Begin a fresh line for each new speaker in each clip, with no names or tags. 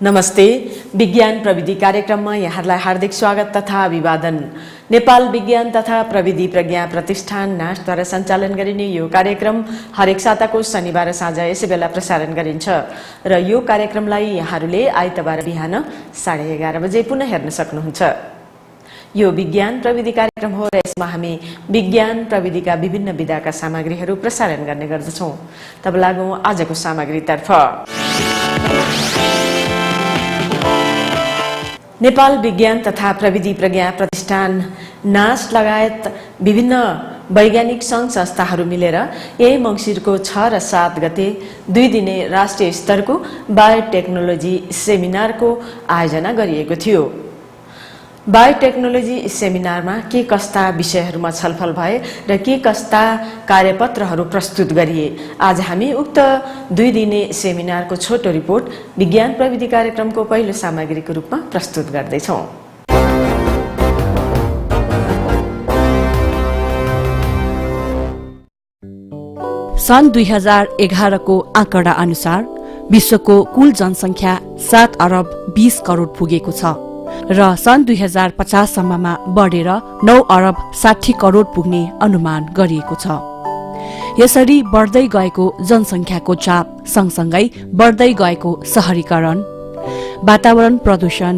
नमस्ते। विज्ञान प्रविधि कार्यक्रममा यहाँलाई हार्दिक स्वागत तथा अभिवादन। नेपाल विज्ञान तथा प्रविधि प्रज्ञा प्रतिष्ठान नास्टद्वारा सञ्चालन गरिने यो कार्यक्रम हरेक साताको शनिबार साँझ यसै बेला प्रसारण गरिन्छ र यो कार्यक्रमलाई यहाँहरूले आइतबार बिहान 11:30 बजे पुनः हेर्न सक्नुहुन्छ। यो विज्ञान प्रविधि कार्यक्रम हो र यसमा हामी विज्ञान प्रविधिका विभिन्न विधाका सामग्रीहरू प्रसारण गर्ने गर्दछौं। तब लागौं आजको सामग्रीतर्फ। नेपाल विज्ञान तथा प्रविधि प्रज्ञा प्रतिष्ठान नास्ट लगायत विभिन्न वैज्ञानिक संघ संस्थाहरू मिलेर यही मंसिरको 6 र 7 गते 2 दिने राष्ट्रिय स्तरको बायोटेक्नोलोजी सेमिनारको आयोजना गरिएको थियो। बायोटेक्नोलोजी सेमिनारमा के कस्ता विषयहरूमा छलफल भए र के कस्ता कार्यपत्रहरू प्रस्तुत गरिए, आज हामी उक्त 2 दिने सेमिनारको छोटो रिपोर्ट विज्ञान प्रविधि कार्यक्रमको पहिलो सामग्रीको रूपमा प्रस्तुत गर्दैछौं।
सन् 2011 को आँकडा अनुसार विश्वको कुल जनसंख्या 7 अरब 20 करोड पुगेको छ र सन् 2050 सम्ममा बढेर 9 अरब 60 करोड पुग्ने अनुमान गरिएको छ। यसरी बढ्दै गएको जनसंख्याको चाप सँगसँगै बढ्दै गएको शहरीकरण, वातावरण प्रदूषण,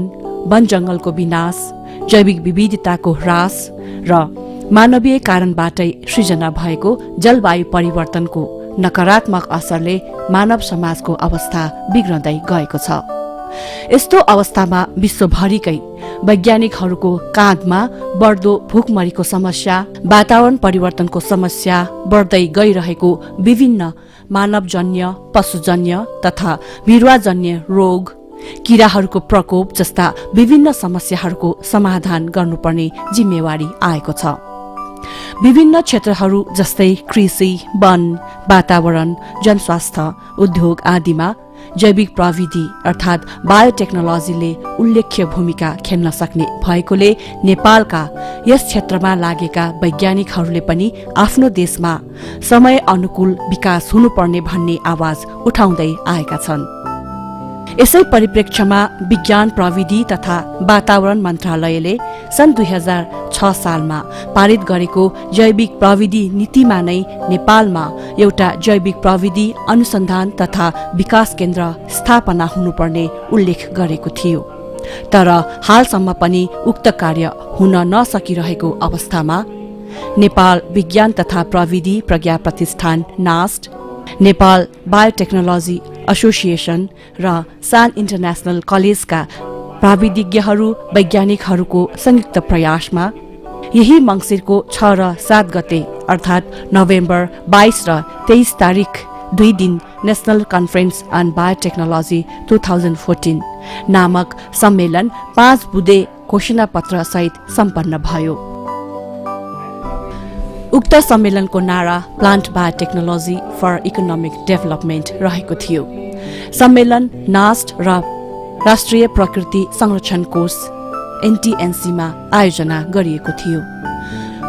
वन जंगलको विनाश, जैविक विविधताको ह्रास र मानवीय कारणबाटै सृजना भएको जलवायु परिवर्तनको नकारात्मक असरले मानव समाजको अवस्था बिग्रदै गएको छ। यस्तो अवस्थामा विश्वभरिकै वैज्ञानिकहरूको काँधमा बढ्दो भुकमरीको समस्या, वातावरण परिवर्तनको समस्या, बढ्दै गइरहेको विभिन्न मानवजन्य, पशुजन्य तथा बिरुवाजन्य रोग, किराहरूको प्रकोप जस्ता विभिन्न समस्याहरूको समाधान गर्नुपर्ने जिम्मेवारी आएको छ। विभिन्न क्षेत्रहरू जस्तै कृषि, वन, वातावरण, जनस्वास्थ्य, उद्योग आदिमा जैविक प्रविधि अर्थात् बायोटेक्नोलोजीले उल्लेख्य भूमिका खेल्न सक्ने भएकोले नेपालका यस क्षेत्रमा लागेका वैज्ञानिकहरूले पनि आफ्नो देशमा समय अनुकूल विकास हुनुपर्ने भन्ने आवाज उठाउँदै आएका छन्। यसै परिप्रेक्ष्यमा विज्ञान प्रविधि तथा वातावरण मन्त्रालयले सन् 2006 सालमा पारित गरेको जैविक प्रविधि नीतिमा नै नेपालमा एउटा जैविक प्रविधि अनुसन्धान तथा विकास केन्द्र स्थापना हुनुपर्ने उल्लेख गरेको थियो। तर हालसम्म पनि उक्त कार्य हुन नसकिरहेको अवस्थामा नेपाल विज्ञान तथा प्रविधि प्रज्ञा प्रतिष्ठान नास्ट, नेपाल बायोटेक्नोलोजी एसोसिएसन र सान इन्टरनेशनल कलेजका प्राविधिज्ञहरू वैज्ञानिकहरूको संयुक्त प्रयासमा यही मंसिरको 6 र 7 गते अर्थात् नोभेम्बर 22 र 23 तारिक 2 दिन नेशनल कन्फरेन्स अन बायोटेक्नोलोजी 2014 नामक सम्मेलन 5 बुँदे घोषणापत्र सहित सम्पन्न भयो। उक्त सम्मेलनको नारा plant biotechnology for economic development रहेको थियो। सम्मेलन नास्ट र राष्ट्रिय प्रकृति संरक्षण कोष NTNC मा आयोजना गरिएको थियो।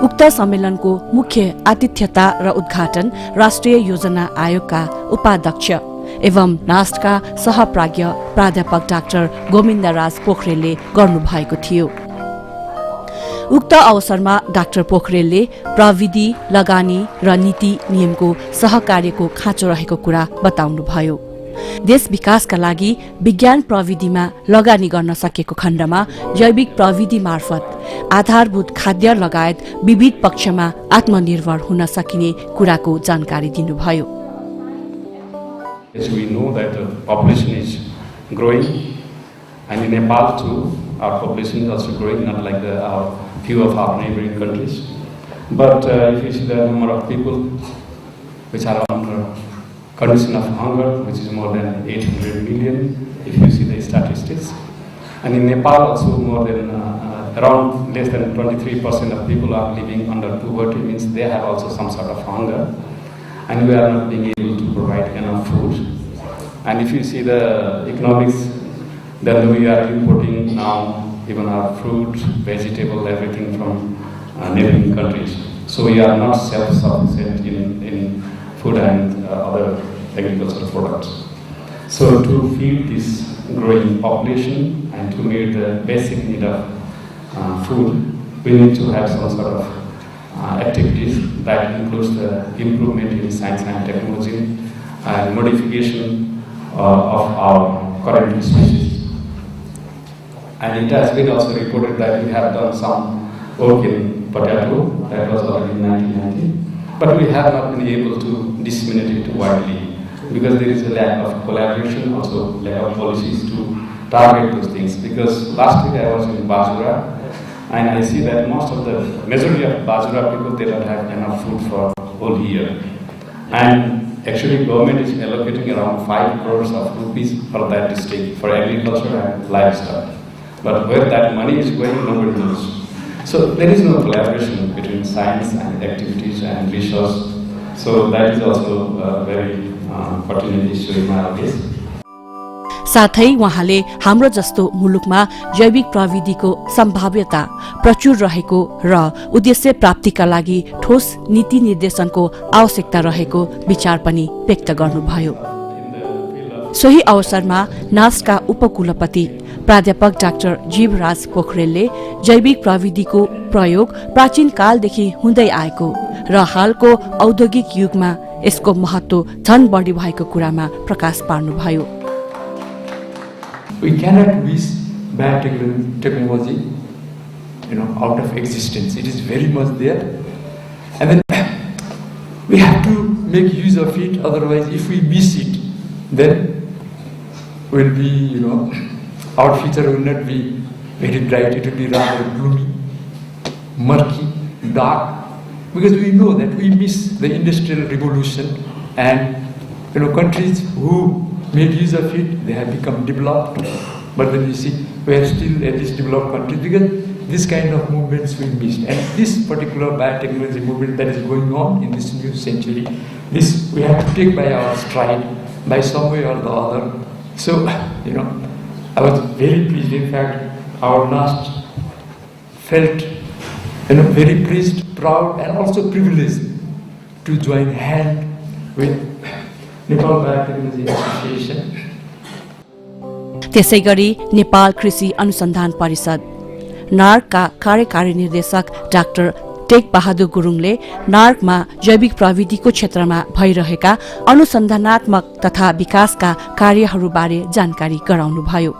उक्त सम्मेलनको मुख्य आतिथ्यता र उद्घाटन राष्ट्रिय योजना आयोगका उपाध्यक्ष एवं नास्टका सहप्राज्ञ प्राध्यापक डाक्टर गोविन्दराज पोखरेलले गर्नुभएको थियो। उक्त अवसरमा डाक्टर पोखरेलले प्रविधि, लगानी र नीति नियमको सहकार्यको खाँचो रहेको कुरा बताउनुभयो। देश विकासका लागि विज्ञान प्रविधिमा लगानी गर्न सकेको खण्डमा जैविक प्रविधि मार्फत आधारभूत खाद्य लगायत विविध पक्षमा आत्मनिर्भर हुन सकिने कुराको जानकारी दिनुभयो।
As we know that the population is growing, and in Nepal too, our population is also growing, not like our few of our neighboring countries. But if you see the number of people which are under condition of hunger, which is more than 800 million, if you see the statistics. And in Nepal also more than around less than 23% of people are living under poverty, means they have also some sort of hunger. And we are not being able to provide enough food. And if you see the economics, then we are importing now even our fruit, vegetable, everything from neighboring countries. So we are not self-sufficient in food and other agricultural products. So to feed this growing population and to meet the basic need of food, we need to have some sort of activities that includes the improvement in science and technology and modification of our current species. And it has been also reported that we have done some work in potato, that was already in 1990, but we have not been able to disseminate it widely because there is a lack of collaboration, also lack of policies to target those things. Because last week I was in Bajura, and I see that most of the majority of Bajura people, they don't have enough food for whole year. And actually government is allocating around 5 crores of rupees for that district for agriculture and livestock. But where that money is going, nobody knows. So there is no collaboration between science and activities and resource. So that is also a very pertinent issue in our case.
साथै उहाँले हाम्रो जस्तो मुलुकमा जैविक प्रविधिको सम्भाव्यता प्रचुर रहेको र उद्देश्य प्राप्तिका लागि ठोस नीति निर्देशनको आवश्यकता रहेको विचार पनि व्यक्त गर्नुभयो। सोही अवसरमा नास्टका उपकुलपति प्राध्यापक डाक्टर जीवराज पोखरेलले जैविक प्रविधिको प्रयोग प्राचीन कालदेखि हुँदै आएको र हालको औद्योगिक युगमा यसको महत्व झन बढी भएको कुरामा प्रकाश पार्नुभयो।
We cannot wish biotechnology, out of existence. It is very much there, and then we have to make use of it. Otherwise, if we miss it, then will be, our future will not be very bright. It will be rather gloomy, murky, dark, because we know that we miss the industrial revolution, and countries who made use of it, they have become developed. But then you see, we are still at this developed country because this kind of movements we missed. And this particular biotechnology movement that is going on in this new century, this we have to take by our stride, by some way or the other. So, I was very pleased. In fact, our NAST felt, very pleased, proud, and also privileged to join hand with Nepal Biotechnology Association.
त्यसैगरी नेपाल कृषि अनुसन्धान परिषद नार्कका कार्यकारी निर्देशक doctor take Bahadur गुरुङले नार्कमा जैविक प्रविधिको क्षेत्रमा भइरहेका अनुसन्धानात्मक तथा विकासका कार्यहरूबारे जानकारी गराउनुभयो।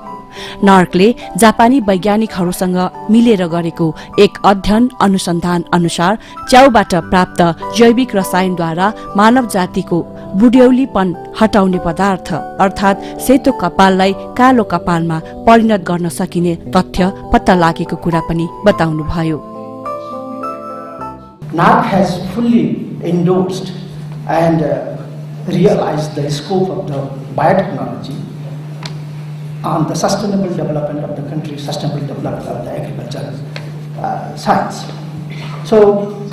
नार्कले जापानी वैज्ञानिकहरूसँग मिलेर गरेको एक अध्ययन अनुसन्धान अनुसार च्याउबाट प्राप्त जैविक रसायनद्वारा मानव जातिको बुढ्यौलीपन हटाउने पदार्थ अर्थात् सेतो कपाललाई कालो कपालमा परिणत गर्न सकिने तथ्य पत्ता लागेको कुरा पनि बताउनुभयो।
NARC has fully endorsed and realized the scope of the biotechnology on the sustainable development of the country, sustainable development of the agricultural science. So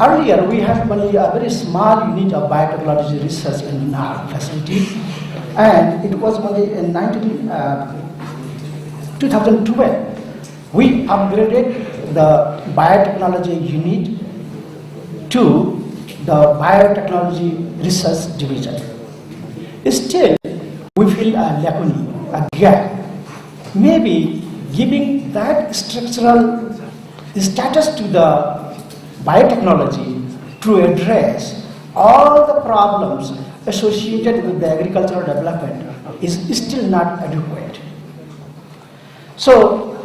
earlier we had only a very small unit of biotechnology research in NARC facility, and it was only in 2012 we upgraded the biotechnology unit to the biotechnology research division. Still, we feel a lacuna, a gap. Maybe giving that structural status to the biotechnology to address all the problems associated with the agricultural development is still not adequate. So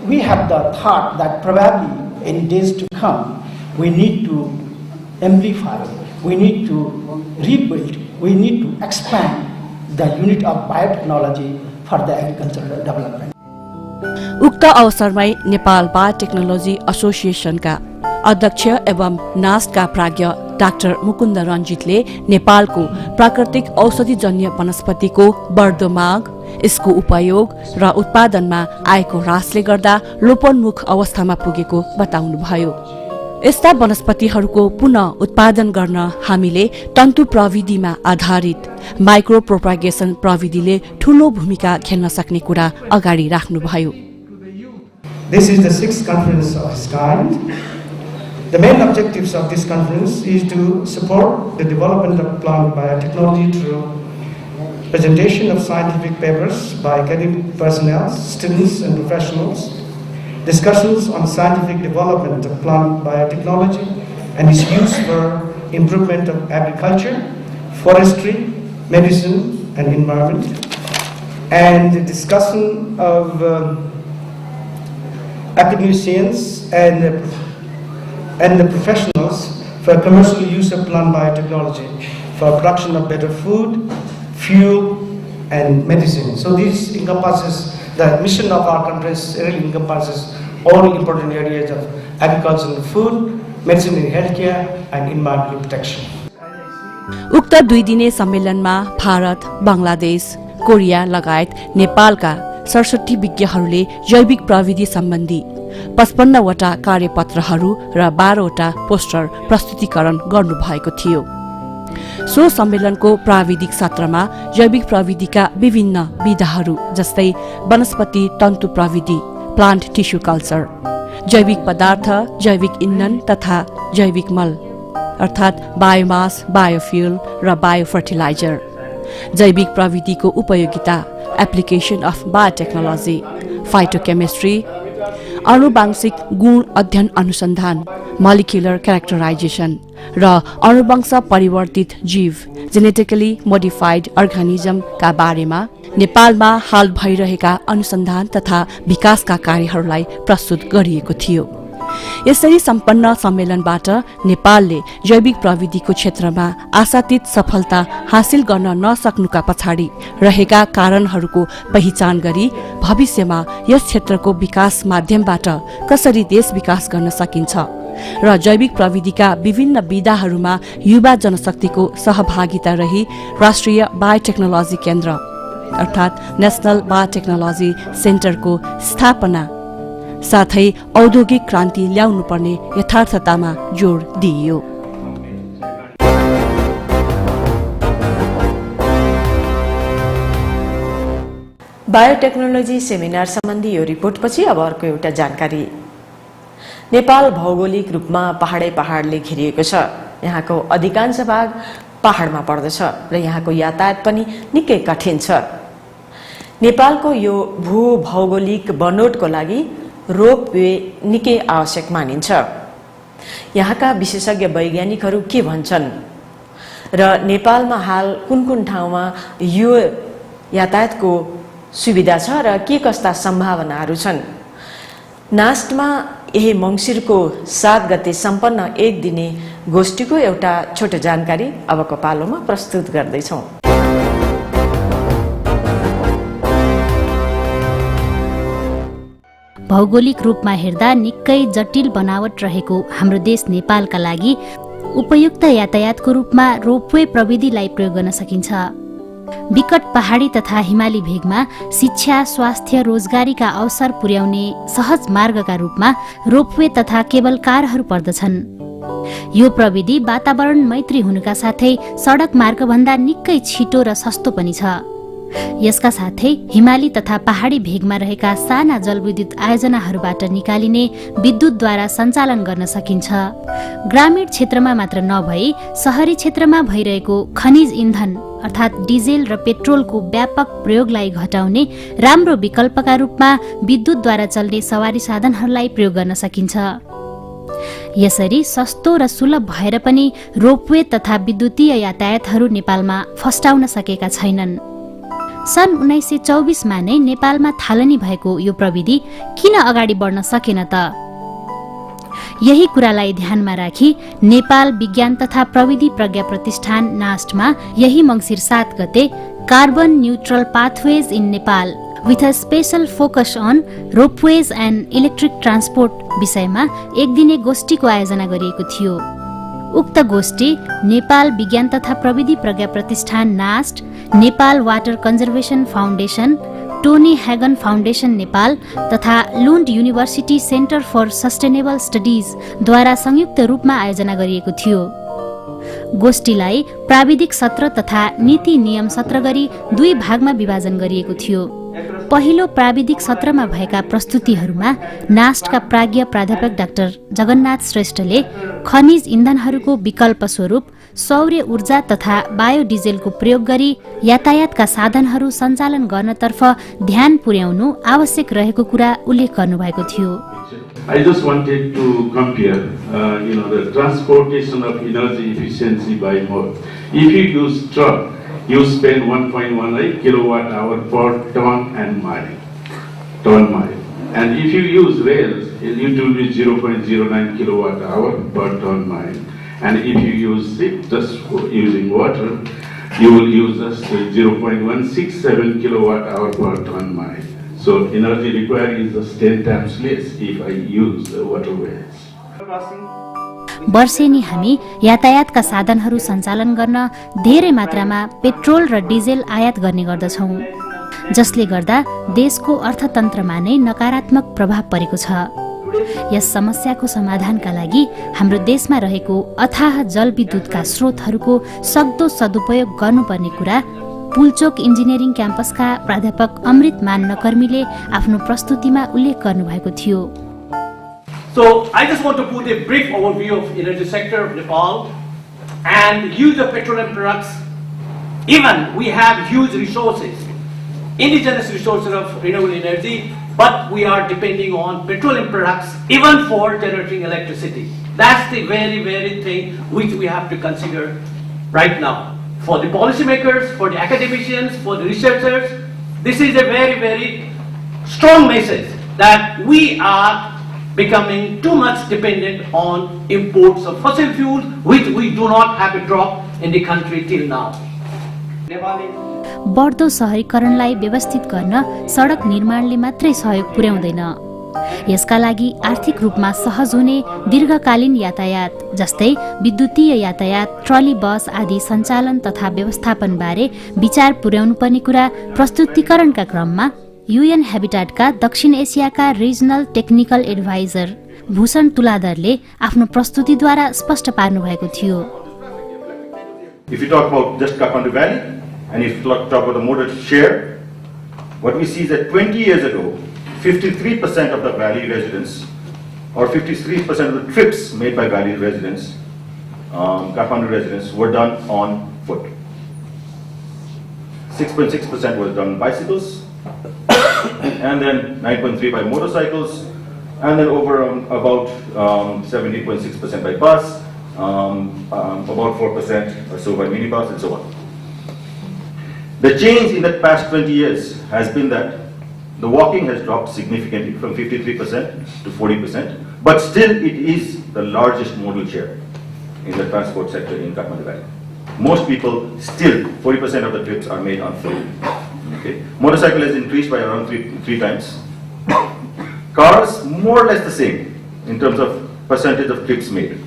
we have the thought that probably in days to come we need to amplify, we need to rebuild, we need to expand the unit of biotechnology for the agricultural development.
उक्त अवसरमै Nepal biotechnology एसोसिएसनका अध्यक्ष एवं नास्टका प्राज्ञ doctor Mukund रञ्जितले नेपालको प्राकृतिक औषधिजन्य वनस्पतिको बढ्दो माग, यसको उपयोग र उत्पादनमा आएको ह्रासले गर्दा लोपोन्मुख अवस्थामा पुगेको बताउनुभयो। यस्ता वनस्पतिहरूको पुनः उत्पादन गर्न हामीले तन्तु प्रविधिमा आधारित माइक्रो प्रोपागेसन प्रविधिले ठूलो भूमिका खेल्न सक्ने कुरा अगाडि राख्नुभयो।
This is the 6th conference of its kind. The main objectives of this conference is to support the development of plant biotechnology through presentation of scientific papers by academic personnel, students and professionals, discussions on scientific development of plant biotechnology and its use for improvement of agriculture, forestry, medicine and environment, and the discussion of academicians and the professionals for commercial use of plant biotechnology for production of better food, fuel and medicine. So this encompasses, the mission of our conference really encompasses all important areas of agriculture and food, medicine and healthcare and environmental protection.
उक्त 2 दिने सम्मेलनमा Bharat, Bangladesh, Korea लगायत नेपालका 67 विज्ञहरूले जैविक प्रविधि सम्बन्धी 55 वटा कार्यपत्रहरू र 12 वटा पोस्टर प्रस्तुतीकरण गर्नुभएको थियो। सो सम्मेलनको प्राविधिक सत्रमा जैविक प्रविधिका विभिन्न विधाहरू जस्तै वनस्पति तन्तु प्रविधि, प्लान्ट टिस्यु कल्चर, जैविक पदार्थ, जैविक इन्धन तथा जैविक मल अर्थात् बायोमास, बायोफ्युल र बायोफर्टिलाइजर, जैविक प्रविधिको उपयोगिता, एप्लिकेसन अफ बायोटेक्नोलोजी, फाइटोकेमिस्ट्री, आनुवांशिक गुण अध्ययन अनुसन्धान, मोलिकुलर क्यारेक्टराइजेसन र अणुवंश परिवर्तित जीव, जेनेटिकली मोडिफाइड अर्गानिजमका बारेमा नेपालमा हाल भइरहेका अनुसन्धान तथा विकासका कार्यहरूलाई प्रस्तुत गरिएको थियो। यसरी सम्पन्न सम्मेलनबाट नेपालले जैविक प्रविधिको क्षेत्रमा आशातीत सफलता हासिल गर्न नसक्नुका पछाडि रहेका कारणहरूको पहिचान गरी भविष्यमा यस क्षेत्रको विकास माध्यमबाट कसरी देश विकास गर्न सकिन्छ र जैविक प्रविधिका विभिन्न विधाहरूमा युवा जनशक्तिको सहभागिता रही राष्ट्रिय बायोटेक्नोलोजी केन्द्र अर्थात् नेशनल बायोटेक्नोलोजी सेन्टरको स्थापना साथै औद्योगिक क्रान्ति ल्याउनुपर्ने यथार्थतामा जोड दिइयो।
बायोटेक्नोलोजी सेमिनार सम्बन्धी यो रिपोर्टपछि अब अर्को एउटा जानकारी। नेपाल भौगोलिक रूपमा पहाडले घेरिएको छ। यहाँको अधिकांश भाग पहाडमा पर्दछ र यहाँको यातायात पनि निकै कठिन छ। नेपालको यो भूभौगोलिक बनोटको लागि रोपवे निकै आवश्यक मानिन्छ। यहाँका विशेषज्ञ वैज्ञानिकहरू के भन्छन् र नेपालमा हाल कुन कुन ठाउँमा यो यातायातको सुविधा छ र के कस्ता सम्भावनाहरू छन्। नास्टमा यही मंसिरको 7 गते सम्पन्न 1 दिने गोष्ठीको एउटा छोटो जानकारी अबको पालोमा प्रस्तुत गर्दैछौँ।
भौगोलिक रूपमा हेर्दा निकै जटिल बनावट रहेको हाम्रो देश नेपालका लागि उपयुक्त यातायातको रूपमा रोपवे प्रविधिलाई प्रयोग गर्न सकिन्छ। विकट पहाडी तथा हिमाली भेगमा शिक्षा, स्वास्थ्य, रोजगारीका अवसर पुर्याउने सहज मार्गका रूपमा रोपवे तथा केबल कारहरू पर्दछन्। यो प्रविधि वातावरण मैत्री हुनुका साथै सडक मार्गभन्दा निकै छिटो र सस्तो पनि छ। यसका साथै हिमाली तथा पहाडी भेगमा रहेका साना जलविद्युत आयोजनाहरूबाट निकालिने विद्युतद्वारा सञ्चालन गर्न सकिन्छ। ग्रामीण क्षेत्रमा मात्र नभई शहरी क्षेत्रमा भइरहेको खनिज इन्धन अर्थात् डिजेल र पेट्रोलको व्यापक प्रयोगलाई घटाउने राम्रो विकल्पका रूपमा विद्युतद्वारा चल्ने सवारी साधनहरूलाई प्रयोग गर्न सकिन्छ। यसरी सस्तो र सुलभ भएर पनि रोपवे तथा विद्युतीय यातायातहरू नेपालमा फस्टाउन सकेका छैनन्। सन् 1924 मा नै नेपालमा थालनी भएको यो प्रविधि किन अगाडि बढ्न सकेन त? यही कुरालाई ध्यानमा राखी नेपाल विज्ञान तथा प्रविधि प्रज्ञा प्रतिष्ठान नास्टमा यही मंसिर 7 गते carbon neutral pathways in Nepal with a special focus on ropeways and electric transport विषयमा 1 दिने गोष्ठीको आयोजना गरिएको थियो। उक्त गोष्ठी नेपाल विज्ञान तथा प्रविधि प्रज्ञा प्रतिष्ठान NAST, Nepal water conservation foundation, Toni Hagen foundation Nepal तथा Lund university centre for sustainable studies द्वारा संयुक्त रूपमा आयोजना गरिएको थियो। गोष्ठीलाई प्राविधिक सत्र तथा नीति नियम सत्र गरी 2 भागमा विभाजन गरिएको थियो। पहिलो प्राविधिक सत्रमा भएका प्रस्तुतिहरूमा नास्टका प्राज्ञ प्राध्यापक डाक्टर जगन्नाथ श्रेष्ठले खनिज इन्धनहरूको विकल्प स्वरूप सौर्य ऊर्जा तथा बायोडिजेलको प्रयोग गरी यातायातका साधनहरू सञ्चालन गर्नतर्फ ध्यान पुर्याउनु आवश्यक रहेको कुरा उल्लेख गर्नुभएको थियो।
I just wanted to compare, the transportation of energy efficiency by mode. If you use truck, you spend 1.18 kilowatt hour per ton mile. And if you use rails, it will be 0.09 kilowatt hour per ton mile. And if you use ship, just using water, you will use just 0.167 kilowatt hour per ton mile. So energy required is just 10 times less if I use the waterways.
वर्षेनी हामी यातायातका साधनहरू सञ्चालन गर्न धेरै मात्रामा petrol र diesel आयात गर्ने गर्दछौँ, जसले गर्दा देशको अर्थतन्त्रमा नै नकारात्मक प्रभाव परेको छ। यस समस्याको समाधानका लागि हाम्रो देशमा रहेको अथाह जलविद्युतका स्रोतहरूको सक्दो सदुपयोग गर्नुपर्ने कुरा पुलचोक इन्जिनियरिङ क्याम्पसका प्राध्यापक अमृत मान नकर्मीले आफ्नो प्रस्तुतिमा उल्लेख गर्नुभएको थियो।
So I just want to put a brief overview of energy sector of Nepal and use of petroleum products. Even we have huge resources, indigenous resources of renewable energy, but we are depending on petroleum products even for generating electricity. That's the very, very thing which we have to consider right now. For the policymakers, for the academicians, for the researchers, this is a very, very strong message that we are becoming too much dependent on imports of fossil fuels, which we do not have a drop in the country till now.
बढ्दो शहरीकरणलाई व्यवस्थित गर्न सडक निर्माणले मात्रै सहयोग पुर्याउँदैन। यसका लागि आर्थिक रूपमा सहज हुने दीर्घकालीन यातायात जस्तै विद्युतीय यातायात, ट्रली बस आदि सञ्चालन तथा व्यवस्थापन बारे विचार पुर्याउनु पर्ने कुरा प्रस्तुतिकरणका क्रममा UN हेबिटाटका दक्षिण एसियाका रिजनल टेक्निकल एडभाइजर भूषण तुलाधरले आफ्नो प्रस्तुतिद्वारा स्पष्ट पार्नु भएको थियो।
If you talk about just Kathmandu Valley and if you talk about the modal share, what we see is that 20 years ago 53% of the valley residents or 53% of the trips made by valley residents, Kathmandu residents, were done on foot. 6.6% was done on bicycles, and then 9.3% by motorcycles, and then over about 70.6% by bus, about 4% or so by minibus, and so on. The change in the past 20 years has been that the walking has dropped significantly from 53% to 40%, but still it is the largest modal share in the transport sector in Kathmandu Valley. Most people still, 40% of the trips are made on foot. Okay. Motorcycle has increased by around three times. Cars, more or less the same in terms of percentage of trips made.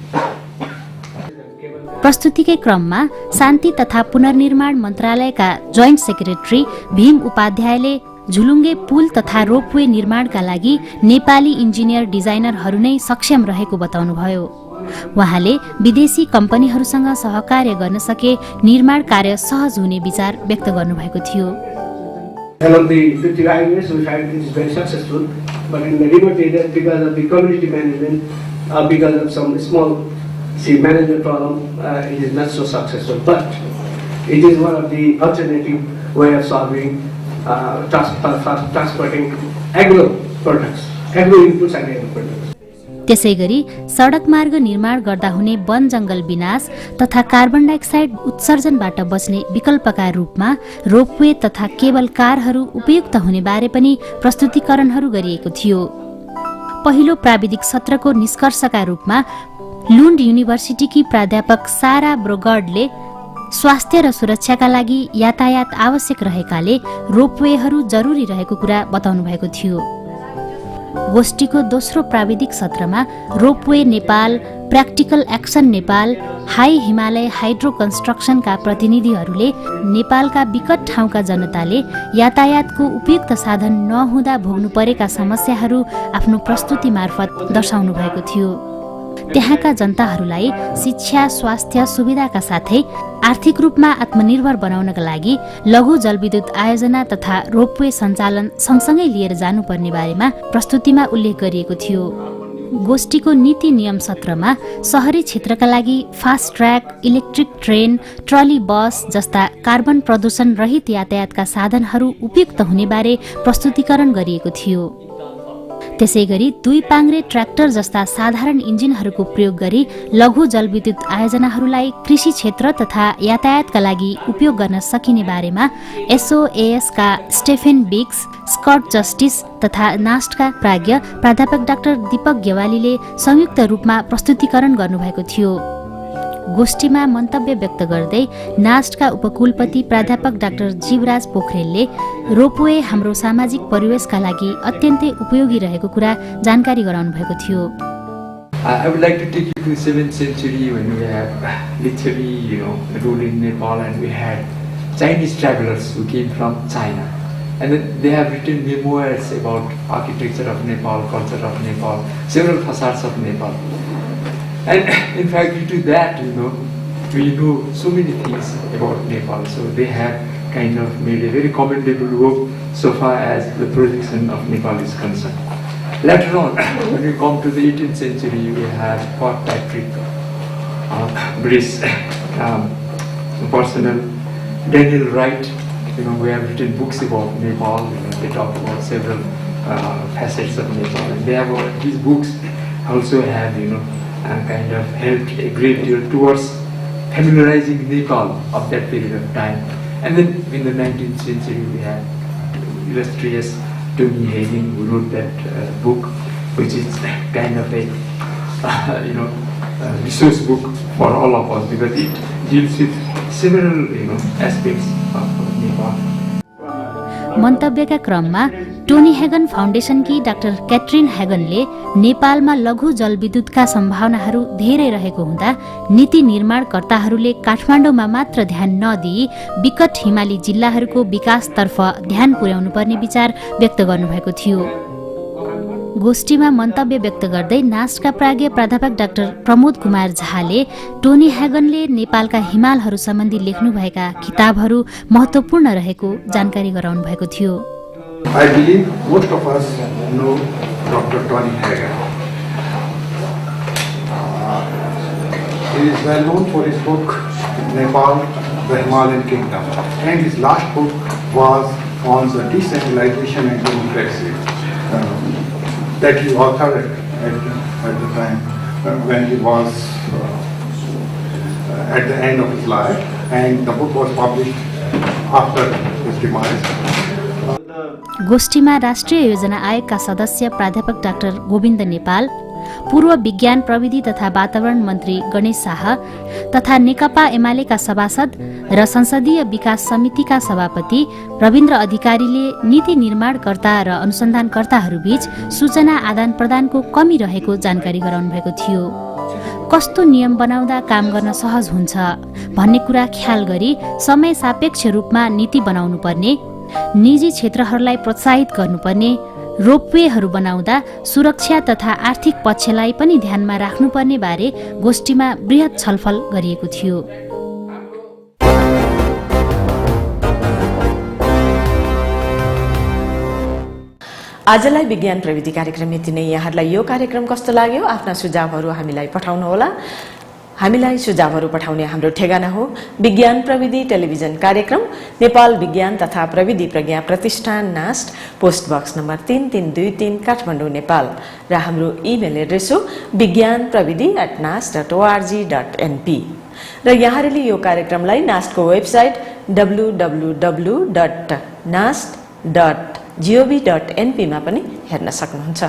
प्रस्तुतिकै क्रममा शान्ति तथा पुनर्निर्माण मन्त्रालयका joint secretary Bhim उपाध्यायले झुलुङ्गे पुल तथा ropeway निर्माणका लागि Nepali engineer डिजाइनरहरू नै सक्षम रहेको बताउनुभयो। उहाँले विदेशी कम्पनीहरूसँग सहकार्य गर्न सके निर्माण कार्य सहज हुने विचार व्यक्त गर्नुभएको थियो।
Along the 55 years we find it is very successful, but in the remote areas because of the community management, because of some small management problem, it is not so successful. But it is one of the alternative way of solving transporting agro products, agro inputs and agro products.
त्यसैगरी सडक मार्ग निर्माण गर्दा हुने वन जंगल विनाश तथा carbon dioxide उत्सर्जनबाट बच्ने विकल्पका रूपमा रोपवे तथा केबल कारहरू उपयुक्त हुने बारे पनि प्रस्तुतिकरणहरू गरिएको थियो। पहिलो प्राविधिक सत्रको निष्कर्षका रूपमा लुन्ड युनिभर्सिटीकी प्राध्यापक सारा ब्रोगर्डले स्वास्थ्य र सुरक्षाका लागि यातायात आवश्यक रहेकाले रोपवेहरू जरुरी रहेको कुरा बताउनु भएको थियो। गोष्ठीको दोस्रो प्राविधिक सत्रमा ropeway Nepal, practical action Nepal, high Himalaya hydro कन्स्ट्रक्सनका प्रतिनिधिहरूले नेपालका विकट ठाउँका जनताले यातायातको उपयुक्त साधन नहुँदा भोग्नु परेका समस्याहरू आफ्नो प्रस्तुति मार्फत दर्शाउनु भएको थियो। त्यहाँका जनताहरूलाई शिक्षा स्वास्थ्य सुविधाका साथै आर्थिक रूपमा आत्मनिर्भर बनाउनका लागि लघु जलविद्युत आयोजना तथा रोपवे सञ्चालन सँगसँगै लिएर जानुपर्ने बारेमा प्रस्तुतिमा उल्लेख गरिएको थियो। गोष्ठीको नीति नियम सत्रमा शहरी क्षेत्रका लागि fast track, electric train, trolley bus जस्ता कार्बन प्रदूषण रहित यातायातका साधनहरू उपयुक्त हुने बारे प्रस्तुतिकरण गरिएको थियो। त्यसैगरी 2 पाङ्ग्रे ट्र्याक्टर जस्ता साधारण इन्जिनहरूको प्रयोग गरी लघु जलविद्युत आयोजनाहरूलाई कृषि क्षेत्र तथा यातायातका लागि उपयोग गर्न सकिने बारेमा SOAS का स्टेफेन बिक्स, स्कट जस्टिस तथा नास्टका प्राज्ञ प्राध्यापक डाक्टर दीपक गेवालीले संयुक्त रूपमा प्रस्तुतिकरण गर्नुभएको थियो। गोष्ठीमा मन्तव्य व्यक्त गर्दै नास्टका उपकुलपति प्राध्यापक डाक्टर जीवराज पोखरेलले रोपवे हाम्रो सामाजिक परिवेशका लागि अत्यन्तै उपयोगी रहेको कुरा जानकारी गराउनु भएको थियो।
I would like to take you to 7th century when we have literally, rule in Nepal, and we had Chinese travelers who came from China. And then they have written memoirs about architecture of Nepal, culture of Nepal, several facades of Nepal. And in fact, due to that, we know so many things about Nepal. So they have kind of made a very commendable work so far as the projection of Nepal is concerned. Later on, when we come to the 18th century, we have Fort Patrick, Brice, personal Daniel Wright. We have written books about Nepal. They talk about several facets of Nepal. And they have these books also have, kind of helped a great deal towards familiarizing Nepal of that period of time. And then in the 19th century, we have illustrious Tony Hagen, who wrote that book, which is kind of a, resource book for all of us because it deals with several, aspects of Nepal.
मन्तव्यका क्रममा Tony Hagin फाउन्डेसनकी doctor Katrin हेगनले नेपालमा लघु जलविद्युतका सम्भावनाहरू धेरै रहेको हुँदा नीति निर्माणकर्ताहरूले काठमाडौँमा मात्र ध्यान नदिई विकट हिमाली जिल्लाहरूको विकासतर्फ ध्यान पुर्याउनु पर्ने विचार व्यक्त गर्नुभएको थियो। गोष्ठीमा मन्तव्य व्यक्त गर्दै नास्टका प्राज्ञ प्राध्यापक डाक्टर प्रमोद कुमार झाले टोनी हेगनले नेपालका हिमालहरू सम्बन्धी लेख्नुभएका किताबहरू महत्त्वपूर्ण रहेको जानकारी गराउनु भएको थियो।
I believe most of us know Dr. Tony Hagen. He is well known for his book Nepal, the Himalayan Kingdom, and his last book was on the decentralization and democracy. That he authored at the time when he was at the end of his life, and the book was published after his demise.
गोष्ठीमा राष्ट्रिय योजना आयोगका सदस्य प्राध्यापक doctor Govind Nepal, पूर्व विज्ञान प्रविधि तथा वातावरण मन्त्री गणेश शाह तथा नेकपा एमालेका सभासद र संसदीय विकास समितिका सभापति रविन्द्र अधिकारीले नीति निर्माणकर्ता र अनुसन्धानकर्ताहरूबीच सूचना आदान प्रदानको कमी रहेको जानकारी गराउनु भएको थियो। कस्तो नियम बनाउँदा काम गर्न सहज हुन्छ भन्ने कुरा ख्याल गरी समय सापेक्ष रूपमा नीति बनाउनु पर्ने, निजी क्षेत्रहरूलाई प्रोत्साहित गर्नुपर्ने, रोपवेहरू बनाउँदा सुरक्षा तथा आर्थिक पक्षलाई पनि ध्यानमा राख्नुपर्ने बारे गोष्ठीमा बृहत छलफल गरिएको थियो।
आजलाई विज्ञान प्रविधि कार्यक्रम यति नै। यहाँहरूलाई यो कार्यक्रम कस्तो लाग्यो आफ्ना सुझावहरू हामीलाई पठाउनुहोला। हामीलाई सुझावहरू पठाउने हाम्रो ठेगाना हो विज्ञान प्रविधि टेलिभिजन कार्यक्रम, नेपाल विज्ञान तथा प्रविधि प्रज्ञा प्रतिष्ठान, NAST, post box number 3323 Kathmandu, Nepal, र हाम्रो इमेल एड्रेस हो vigyanpravidi@nast.org.np। र यहाँहरूले यो कार्यक्रमलाई नास्टको वेबसाइट www.nast.gov.np मा पनि हेर्न सक्नुहुन्छ।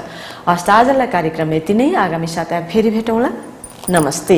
हस्त आजलाई कार्यक्रम यति नै। आगामी साता फेरि भेटौँला। नमस्ते।